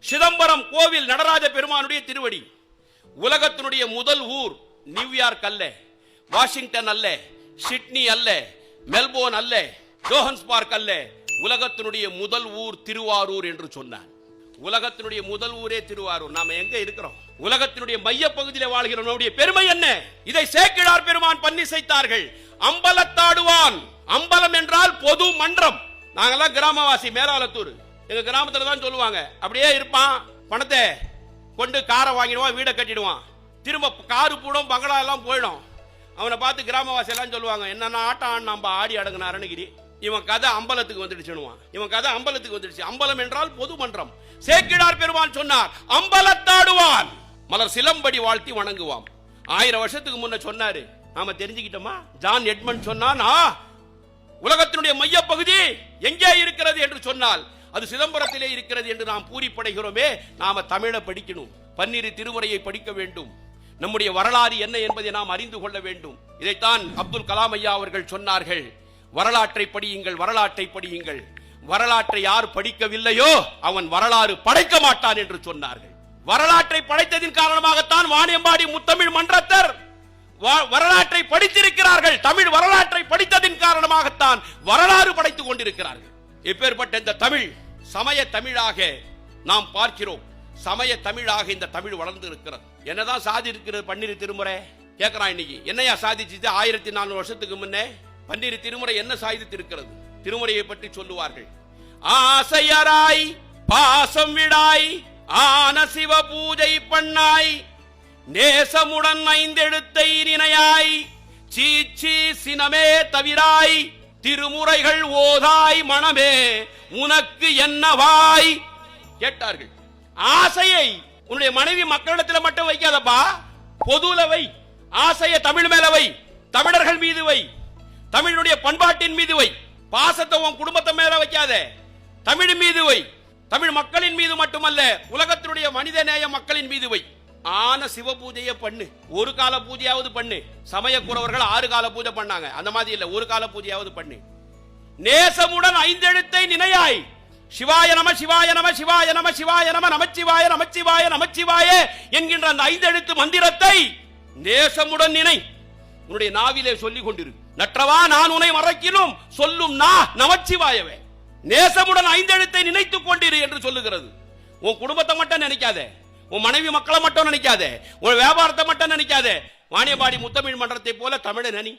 சிதம்பரம் கோவில் நடராஜ பெருமானுடைய திருவடி. உலகத்தினுடைய முதல் ஊர் நியூயார்க் அல்ல, வாஷிங்டன் அல்ல, சிட்னி அல்ல, மெல்போர்ன் அல்ல, ஜோஹன்ஸ்பர்க் அல்ல, உலகத்தினுடைய முதல் ஊர் திருவாரூர் என்று சொன்னார். உலகத்தினுடைய முதல் ஊரே திருவாரூர். நாம எங்க இருக்கிறோம்? உலகத்தினுடைய மைய பகுதியில் வாழ்கிறோம். நம்முடைய பெருமை என்ன? இதை சேக்கிழார் பெருமான் பன்னிசைத்தார்கள். அம்பலத்தாடுவான். அம்பலம் என்றால் பொது மன்றம். நாங்கெல்லாம் கிராமவாசி, மேலாளத்தூர். எங்க கிராமத்துல தான் சொல்லுவாங்க, அப்படியே இருப்பான், பணத்தை கொண்டு காரை வாங்கிடுவான், வீடை கட்டிடுவான், திரும்ப காரு பூடும் பங்களா எல்லாம் போயிடும். அவனை பார்த்து கிராமவாசி எல்லாம் சொல்லுவாங்க, என்னன்னா ஆட்டம் ஆடினாம்பா, ஆடி அடங்கின அருணகிரி, இவன் கதை அம்பலத்துக்கு வந்துடுச்சுன்னுவான். இவன் கதை அம்பலத்துக்கு வந்துடுச்சு. அம்பலம் என்றால் பொது மன்றம். சேக்கிழார் பெருமான் சொன்னார், அம்பலத்தாடுவான், மலர் சிலம்படி வாழ்த்தி வணங்குவான். 1000 வருஷத்துக்கு முன்ன சொன்னாரு. நாம தெரிஞ்சுக்கிட்டோமா? ஜான் எட்மண்ட் சொன்னானா, உலகத்தினுடைய மைய பகுதி எங்கே இருக்கிறது என்று சொன்னால் அது சிதம்பரத்திலே இருக்கிறது என்று நாம் பூரிப்படைகிறோமே. நாம தமிழை படிக்கணும், பன்னிரு திருமுறையை படிக்க வேண்டும், நம்முடைய வரலாறு என்ன என்பதை நாம் அறிந்து கொள்ள வேண்டும். இதைத்தான் அப்துல் கலாம் ஐயா அவர்கள் சொன்னார்கள், வரலாற்றை படியுங்கள், வரலாற்றை படியுங்கள். வரலாற்றை யார் படிக்கவில்லையோ அவன் வரலாறு படைக்க மாட்டான் என்று சொன்னார்கள். வரலாற்றை படைத்ததின் காரணமாகத்தான் வாணியம்பாடி முத்தமிழ் மன்றத்தர் வரலாற்றை படித்திருக்கிறார்கள். தமிழ் வரலாற்றை படித்ததின் காரணமாகத்தான் வரலாறு படைத்துக் கொண்டிருக்கிறார்கள். எப்பேற்பட்ட இந்த தமிழ் சமய தமிழாக நாம் பார்க்கிறோம். சமய தமிழாக இந்த தமிழ் வளர்ந்து இருக்கிறது. என்னதான் சாதி இருக்கிறது பன்னிரு திருமுறை கேட்கிறான். இன்னைக்கு என்னையா சாதிச்சு? 1400 வருஷத்துக்கு முன்னே பன்னிரு திருமுறை என்ன சாதித்து இருக்கிறது? திருமுறையை பற்றி சொல்லுவார்கள். ஆசையராய் பாசம் விடாய், ஆன சிவ பூஜை பண்ணாய், நேசமுடன் 5 எழுத்தை நினையாய், சீச்சி சினமே தவிராய், திருமுறைகள் ஓதாய் மனமே உனக்கு என்னவாய் கேட்டார்கள். ஆசையை உன்னுடைய மனைவி மக்களிடத்தில் மட்டும் வைக்காதப்பா, பொதுல வை. ஆசையை தமிழ் மேல வை, தமிழர்கள் மீது வை, தமிழுடைய பண்பாட்டின் மீது வை. பாசத்தை உன் குடும்பத்தை மேல வைக்காத, தமிழ் மீது வை. தமிழ் மக்களின் மீது மட்டுமல்ல, உலகத்தினுடைய மனித நேய மக்களின் மீது வை. ஆன சிவ பூஜையை பண்ணு, ஒரு கால பூஜையாவது பண்ணு. சமயக்குறவர்கள் 6 கால பூஜை பண்ணாங்க, அந்த மாதிரி இல்ல, ஒரு கால பூஜையாவது பண்ணு. நேசமுடன் 5 எழுத்தை நினையாய், சிவாய நம சிவாய நம சிவாய நம சிவாய நம நமச்சிவாய நமச்சிவாய நமச்சிவாய என்கின்ற அந்த 5 எழுத்து மந்திரத்தை நேசமுடன் நினை. உன்னுடைய நாவிலே சொல்லிக் கொண்டிரு. நற்றவா நான் உன்னை மறக்கினும் சொல்லும் நா நமச்சிவாயவே. நேசமுடன் 5 எழுத்தை நினைத்துக் கொண்டிரு என்று சொல்லுகிறது. உன் குடும்பத்தை மட்டும் நினைக்காத, உன் மனைவி மக்களை மட்டும் நினைக்காத, உன் வியாபாரத்தை மட்டும் நினைக்காத. வாணியம்பாடி முத்தமிழ் மன்றத்தை போல தமிழை நினை.